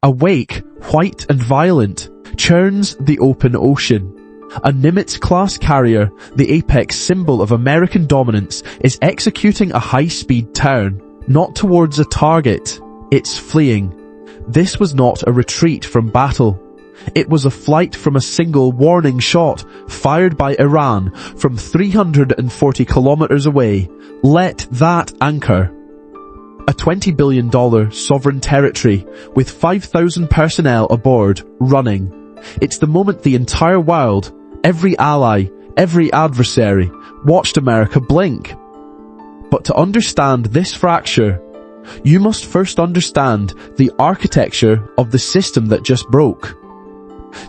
Awake, white and violent, churns the open ocean. A Nimitz-class carrier, the apex symbol of American dominance, is executing a high-speed turn, not towards a target. It's fleeing. This was not a retreat from battle. It was a flight from a single warning shot fired by Iran from 340 kilometers away. Let that anchor. A $20 billion sovereign territory with 5,000 personnel aboard, running. It's the moment the entire world, every ally, every adversary, watched America blink. But to understand this fracture, you must first understand the architecture of the system that just broke.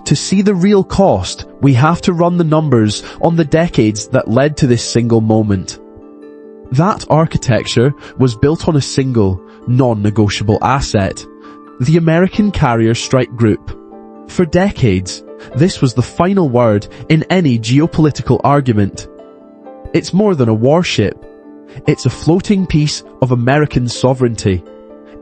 To see the real cost, we have to run the numbers on the decades that led to this single moment. That architecture was built on a single, non-negotiable asset, the American Carrier Strike Group. For decades, this was the final word in any geopolitical argument. It's more than a warship. It's a floating piece of American sovereignty.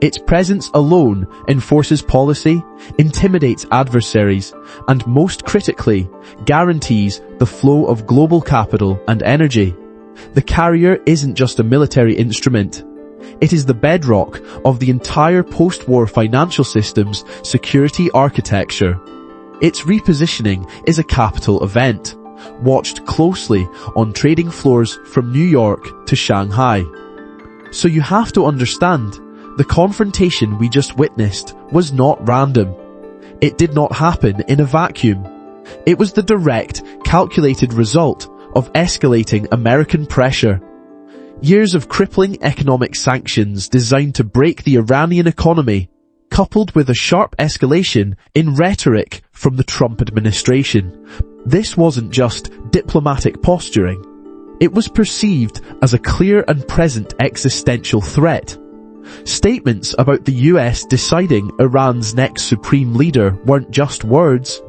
Its presence alone enforces policy, intimidates adversaries, and most critically, guarantees the flow of global capital and energy. The carrier isn't just a military instrument. It is the bedrock of the entire post-war financial system's security architecture. Its repositioning is a capital event, watched closely on trading floors from New York to Shanghai. So you have to understand, the confrontation we just witnessed was not random. It did not happen in a vacuum. It was the direct, calculated result of escalating American pressure. Years of crippling economic sanctions designed to break the Iranian economy, coupled with a sharp escalation in rhetoric from the Trump administration. This wasn't just diplomatic posturing. It was perceived as a clear and present existential threat. Statements about the US deciding Iran's next supreme leader weren't just words.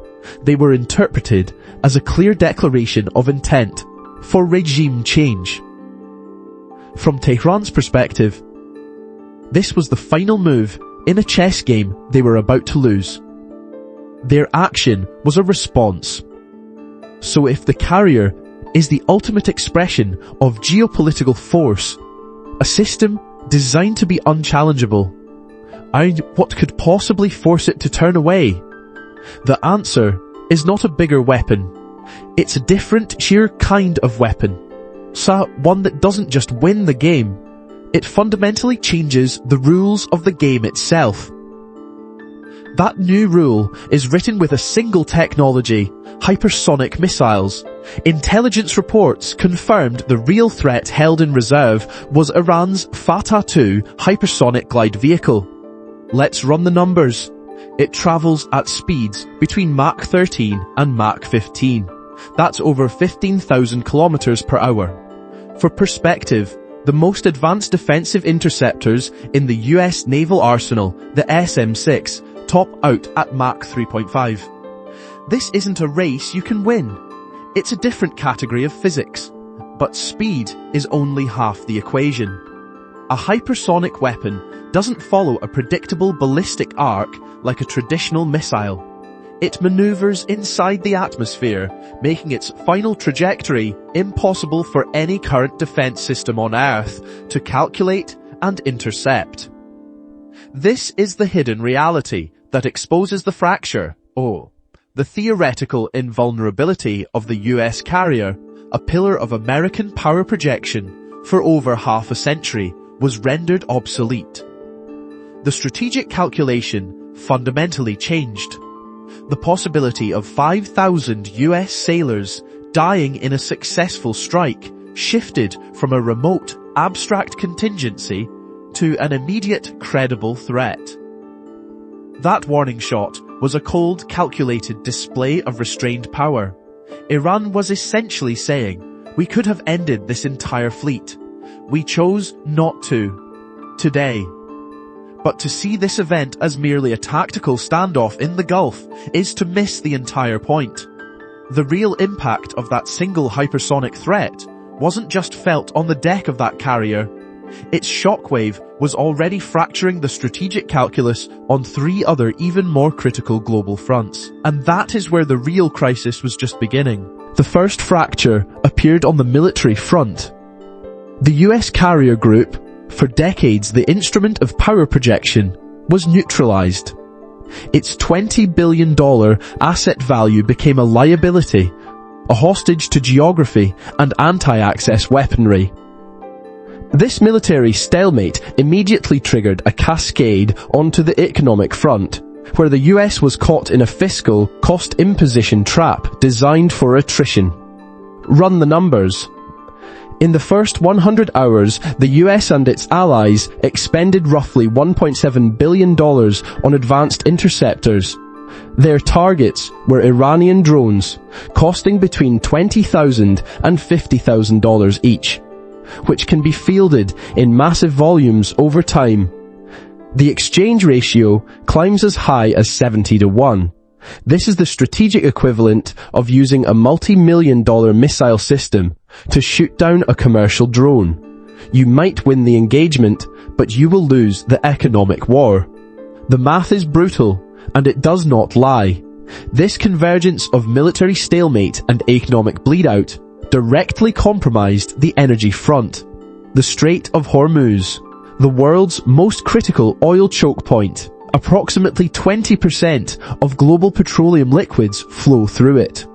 They were interpreted as a clear declaration of intent for regime change. From Tehran's perspective, this was the final move in a chess game they were about to lose. Their action was a response. So if the carrier is the ultimate expression of geopolitical force, a system designed to be unchallengeable, what could possibly force it to turn away? The answer is not a bigger weapon. It's a different, sheer kind of weapon. So one that doesn't just win the game, it fundamentally changes the rules of the game itself. That new rule is written with a single technology, hypersonic missiles. Intelligence reports confirmed the real threat held in reserve was Iran's Fattah-2 hypersonic glide vehicle. Let's run the numbers. It travels at speeds between Mach 13 and Mach 15. That's over 15,000 kilometers per hour. For perspective, the most advanced defensive interceptors in the US naval arsenal, the SM-6, top out at Mach 3.5. This isn't a race you can win. It's a different category of physics. But speed is only half the equation. A hypersonic weapon doesn't follow a predictable ballistic arc like a traditional missile. It maneuvers inside the atmosphere, making its final trajectory impossible for any current defense system on Earth to calculate and intercept. This is the hidden reality that exposes the fracture, the theoretical invulnerability of the US carrier, a pillar of American power projection for over half a century, was rendered obsolete. The strategic calculation fundamentally changed. The possibility of 5,000 US sailors dying in a successful strike shifted from a remote, abstract contingency to an immediate, credible threat. That warning shot was a cold, calculated display of restrained power. Iran was essentially saying, we could have ended this entire fleet. We chose not to. Today. But to see this event as merely a tactical standoff in the Gulf is to miss the entire point. The real impact of that single hypersonic threat wasn't just felt on the deck of that carrier, Its shockwave was already fracturing the strategic calculus on 3 other even more critical global fronts. And that is where the real crisis was just beginning. The first fracture appeared on the military front. The US carrier group, for decades the instrument of power projection, was neutralized. Its $20 billion asset value became a liability, a hostage to geography and anti-access weaponry. This military stalemate immediately triggered a cascade onto the economic front, where the US was caught in a fiscal cost imposition trap designed for attrition. Run the numbers. In the first 100 hours, the US and its allies expended roughly $1.7 billion on advanced interceptors. Their targets were Iranian drones, costing between $20,000 and $50,000 each, which can be fielded in massive volumes over time. The exchange ratio climbs as high as 70-1. This is the strategic equivalent of using a multi-million-dollar missile system to shoot down a commercial drone. You might win the engagement, but you will lose the economic war. The math is brutal, and it does not lie. This convergence of military stalemate and economic bleed-out directly compromised the energy front. The Strait of Hormuz, the world's most critical oil choke point. Approximately 20% of global petroleum liquids flow through it.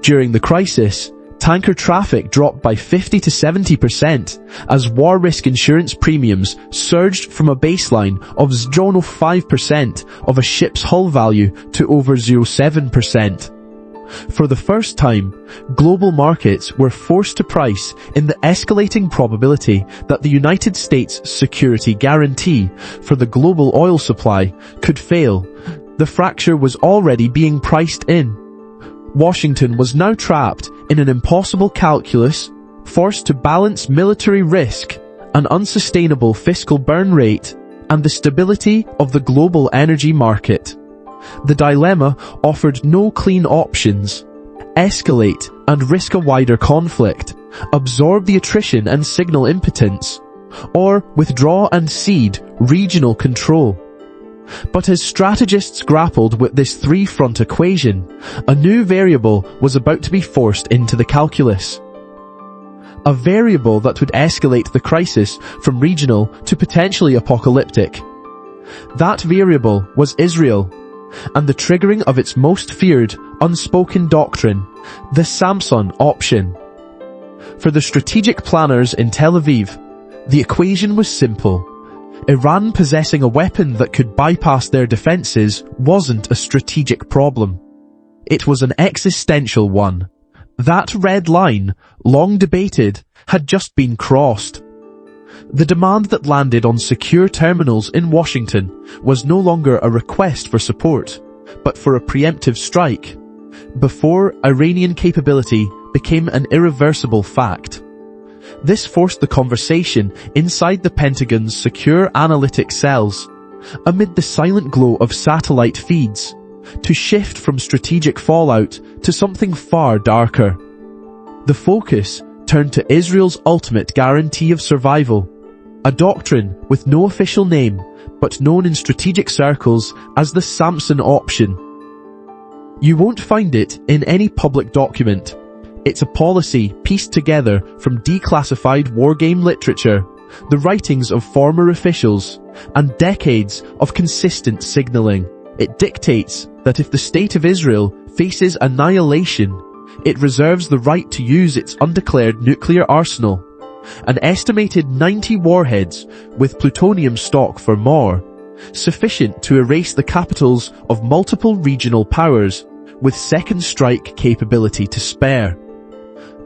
During the crisis, tanker traffic dropped by 50 to 70% as war risk insurance premiums surged from a baseline of 0.05% of a ship's hull value to over 0.7%. For the first time, global markets were forced to price in the escalating probability that the United States security guarantee for the global oil supply could fail. The fracture was already being priced in. Washington was now trapped in an impossible calculus, forced to balance military risk, an unsustainable fiscal burn rate, and the stability of the global energy market. The dilemma offered no clean options. Escalate and risk a wider conflict, absorb the attrition and signal impotence, or withdraw and cede regional control. But as strategists grappled with this three-front equation, a new variable was about to be forced into the calculus. A variable that would escalate the crisis from regional to potentially apocalyptic. That variable was Israel, and the triggering of its most feared, unspoken doctrine, the Samson Option. For the strategic planners in Tel Aviv, the equation was simple. Iran possessing a weapon that could bypass their defenses wasn't a strategic problem. It was an existential one. That red line, long debated, had just been crossed. The demand that landed on secure terminals in Washington was no longer a request for support, but for a preemptive strike, before Iranian capability became an irreversible fact. This forced the conversation inside the Pentagon's secure analytic cells, amid the silent glow of satellite feeds, to shift from strategic fallout to something far darker. The focus turned to Israel's ultimate guarantee of survival, a doctrine with no official name, but known in strategic circles as the Samson Option. You won't find it in any public document. It's a policy pieced together from declassified wargame literature, the writings of former officials, and decades of consistent signaling. It dictates that if the State of Israel faces annihilation, it reserves the right to use its undeclared nuclear arsenal, an estimated 90 warheads with plutonium stock for more, sufficient to erase the capitals of multiple regional powers, with second strike capability to spare.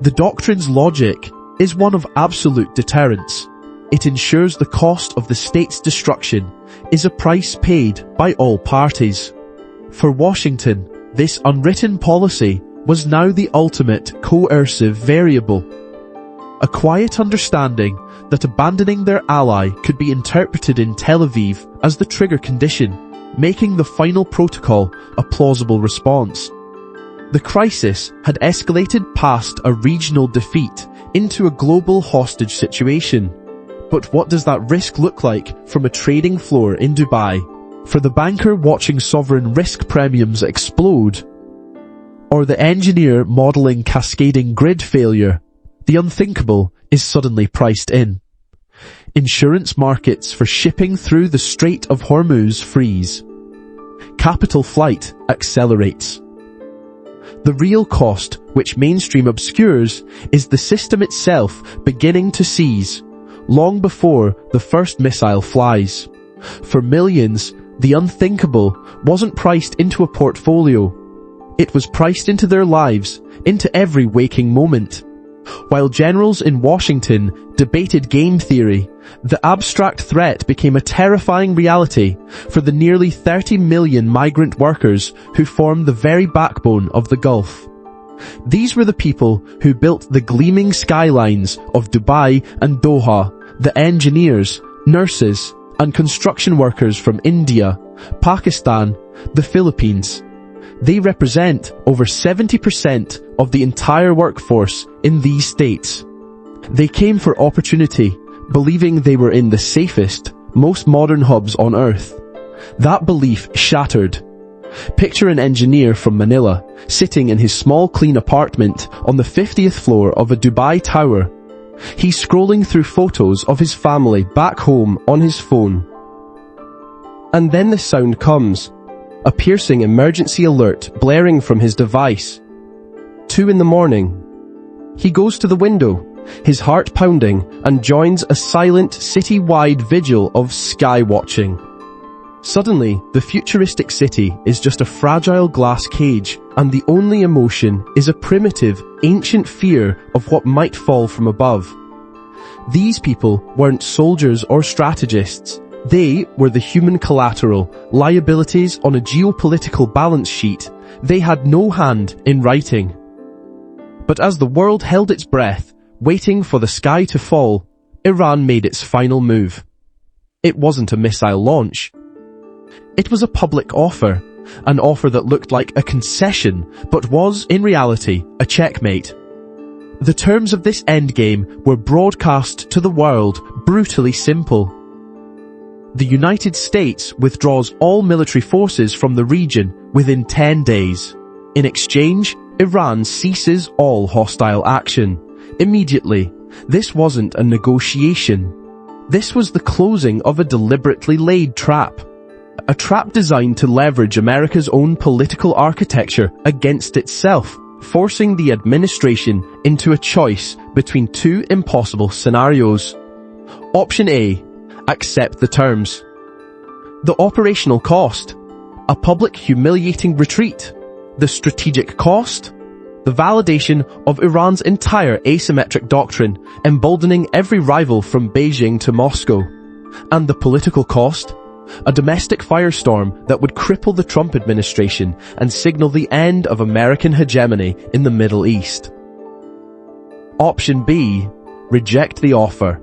The doctrine's logic is one of absolute deterrence. It ensures the cost of the state's destruction is a price paid by all parties. For Washington, this unwritten policy was now the ultimate coercive variable. A quiet understanding that abandoning their ally could be interpreted in Tel Aviv as the trigger condition, making the final protocol a plausible response. The crisis had escalated past a regional defeat into a global hostage situation. But what does that risk look like from a trading floor in Dubai? For the banker watching sovereign risk premiums explode, or the engineer modelling cascading grid failure, the unthinkable is suddenly priced in. Insurance markets for shipping through the Strait of Hormuz freeze. Capital flight accelerates. The real cost, which mainstream obscures, is the system itself beginning to seize, long before the first missile flies. For millions, the unthinkable wasn't priced into a portfolio. It was priced into their lives, into every waking moment. While generals in Washington debated game theory, the abstract threat became a terrifying reality for the nearly 30 million migrant workers who form the very backbone of the Gulf. These were the people who built the gleaming skylines of Dubai and Doha, the engineers, nurses, and construction workers from India, Pakistan, the Philippines. They represent over 70% of the entire workforce in these states. They came for opportunity, believing they were in the safest, most modern hubs on Earth. That belief shattered. Picture an engineer from Manila, sitting in his small clean apartment on the 50th floor of a Dubai tower. He's scrolling through photos of his family back home on his phone. And then the sound comes, a piercing emergency alert blaring from his device. 2 a.m. He goes to the window, his heart pounding, and joins a silent city-wide vigil of sky watching. Suddenly, the futuristic city is just a fragile glass cage, and the only emotion is a primitive, ancient fear of what might fall from above. These people weren't soldiers or strategists. They were the human collateral, liabilities on a geopolitical balance sheet. They had no hand in writing. But as the world held its breath, waiting for the sky to fall, Iran made its final move. It wasn't a missile launch. It was a public offer, an offer that looked like a concession, but was, in reality, a checkmate. The terms of this endgame were broadcast to the world, brutally simple. The United States withdraws all military forces from the region within 10 days. In exchange, Iran ceases all hostile action. Immediately. This wasn't a negotiation. This was the closing of a deliberately laid trap. A trap designed to leverage America's own political architecture against itself, forcing the administration into a choice between 2 impossible scenarios. Option A. Accept the terms. The operational cost. A public humiliating retreat. The strategic cost. The validation of Iran's entire asymmetric doctrine, emboldening every rival from Beijing to Moscow. And the political cost. A domestic firestorm that would cripple the Trump administration and signal the end of American hegemony in the Middle East. Option B. Reject the offer.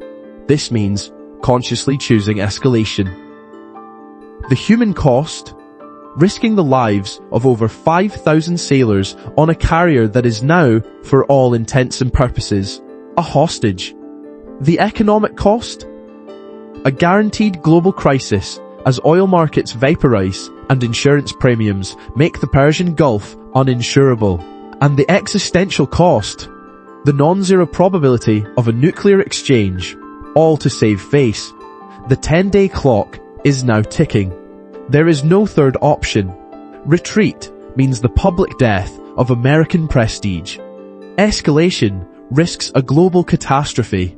This means consciously choosing escalation. The human cost, risking the lives of over 5,000 sailors on a carrier that is now, for all intents and purposes, a hostage. The economic cost, a guaranteed global crisis as oil markets vaporize and insurance premiums make the Persian Gulf uninsurable. And the existential cost, the non-zero probability of a nuclear exchange, all to save face. The 10-day clock is now ticking. There is no third option. Retreat means the public death of American prestige. Escalation risks a global catastrophe.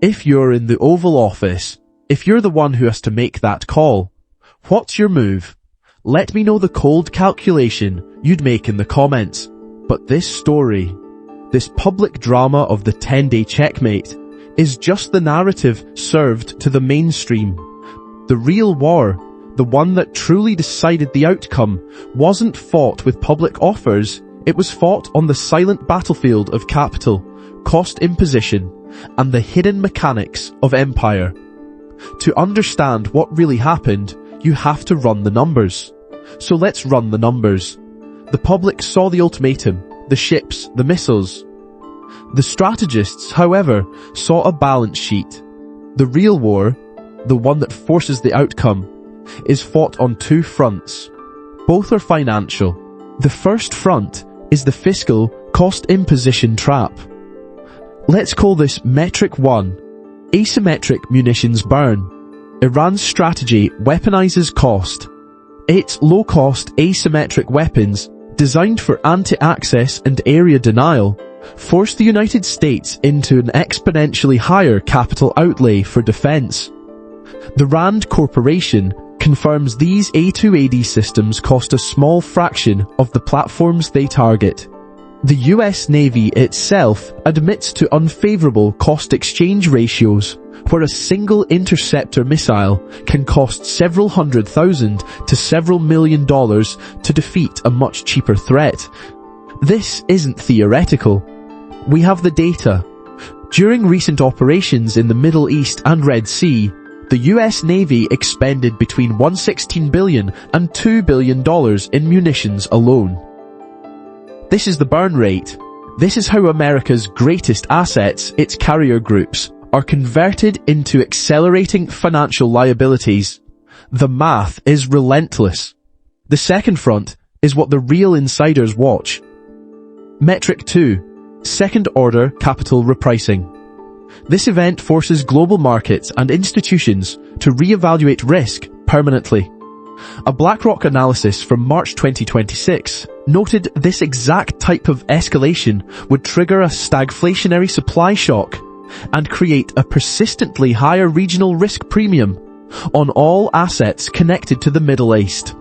If you're in the Oval Office, if you're the one who has to make that call, what's your move? Let me know the cold calculation you'd make in the comments. But this story, this public drama of the 10-day checkmate, is just the narrative served to the mainstream. The real war, the one that truly decided the outcome, wasn't fought with public offers. It was fought on the silent battlefield of capital, cost imposition, and the hidden mechanics of empire. To understand what really happened, you have to run the numbers. So let's run the numbers. The public saw the ultimatum, the ships, the missiles. The strategists, however, saw a balance sheet. The real war, the one that forces the outcome, is fought on two fronts. Both are financial. The first front is the fiscal cost imposition trap. Let's call this metric 1, asymmetric munitions burn. Iran's strategy weaponizes cost. Its low-cost asymmetric weapons, designed for anti-access and area denial, force the United States into an exponentially higher capital outlay for defense. The Rand Corporation confirms these A2AD systems cost a small fraction of the platforms they target. The US Navy itself admits to unfavorable cost exchange ratios, where a single interceptor missile can cost several $100,000 to several $1 million to defeat a much cheaper threat. This isn't theoretical. We have the data. During recent operations in the Middle East and Red Sea, the US Navy expended between $116 billion and $2 billion in munitions alone. This is the burn rate. This is how America's greatest assets, its carrier groups, are converted into accelerating financial liabilities. The math is relentless. The second front is what the real insiders watch. Metric 2, second-order capital repricing. This event forces global markets and institutions to re-evaluate risk permanently. A BlackRock analysis from March 2026 noted this exact type of escalation would trigger a stagflationary supply shock and create a persistently higher regional risk premium on all assets connected to the Middle East.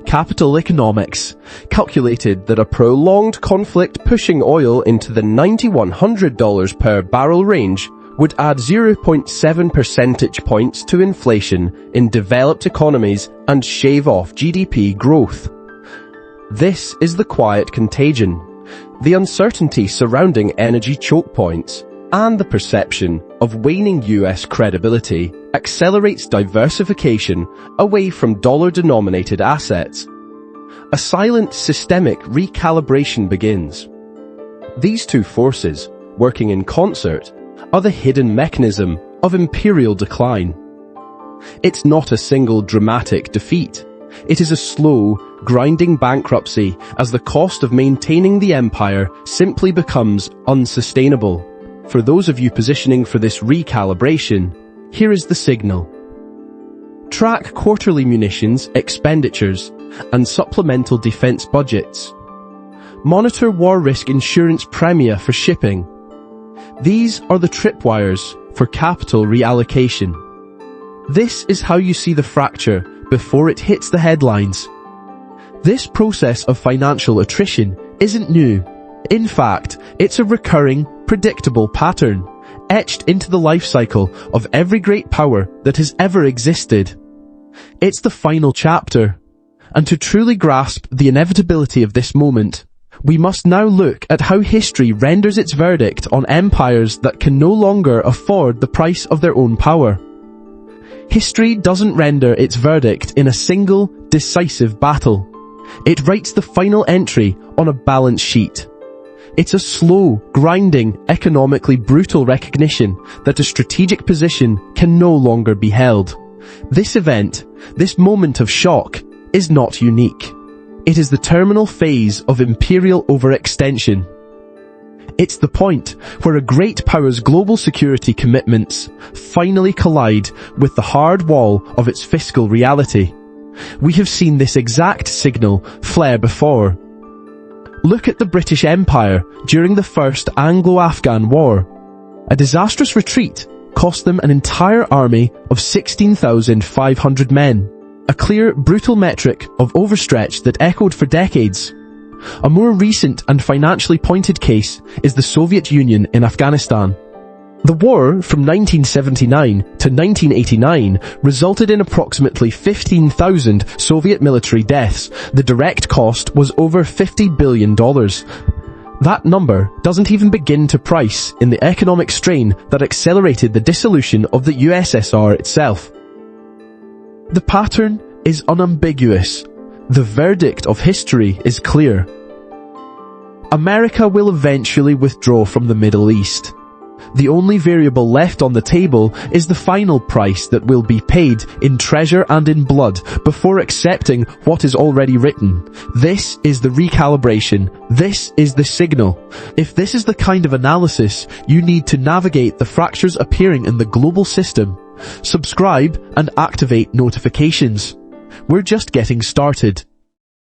Capital Economics calculated that a prolonged conflict pushing oil into the $9,100 per barrel range would add 0.7 percentage points to inflation in developed economies and shave off GDP growth. This is the quiet contagion, the uncertainty surrounding energy choke points, and the perception of waning US credibility accelerates diversification away from dollar-denominated assets. A silent systemic recalibration begins. These two forces, working in concert, are the hidden mechanism of imperial decline. It's not a single dramatic defeat. It is a slow, grinding bankruptcy as the cost of maintaining the empire simply becomes unsustainable. For those of you positioning for this recalibration, here is the signal. Track quarterly munitions expenditures and supplemental defense budgets. Monitor war risk insurance premia for shipping. These are the tripwires for capital reallocation. This is how you see the fracture before it hits the headlines. This process of financial attrition isn't new. In fact, it's a recurring, predictable pattern, etched into the life cycle of every great power that has ever existed. It's the final chapter, and to truly grasp the inevitability of this moment, we must now look at how history renders its verdict on empires that can no longer afford the price of their own power. History doesn't render its verdict in a single, decisive battle. It writes the final entry on a balance sheet. It's a slow, grinding, economically brutal recognition that a strategic position can no longer be held. This event, this moment of shock, is not unique. It is the terminal phase of imperial overextension. It's the point where a great power's global security commitments finally collide with the hard wall of its fiscal reality. We have seen this exact signal flare before. Look at the British Empire during the First Anglo-Afghan War. A disastrous retreat cost them an entire army of 16,500 men. A clear, brutal metric of overstretch that echoed for decades. A more recent and financially pointed case is the Soviet Union in Afghanistan. The war from 1979 to 1989 resulted in approximately 15,000 Soviet military deaths. The direct cost was over $50 billion. That number doesn't even begin to price in the economic strain that accelerated the dissolution of the USSR itself. The pattern is unambiguous. The verdict of history is clear. America will eventually withdraw from the Middle East. The only variable left on the table is the final price that will be paid in treasure and in blood before accepting what is already written. This is the recalibration. This is the signal. If this is the kind of analysis you need to navigate the fractures appearing in the global system, subscribe and activate notifications. We're just getting started.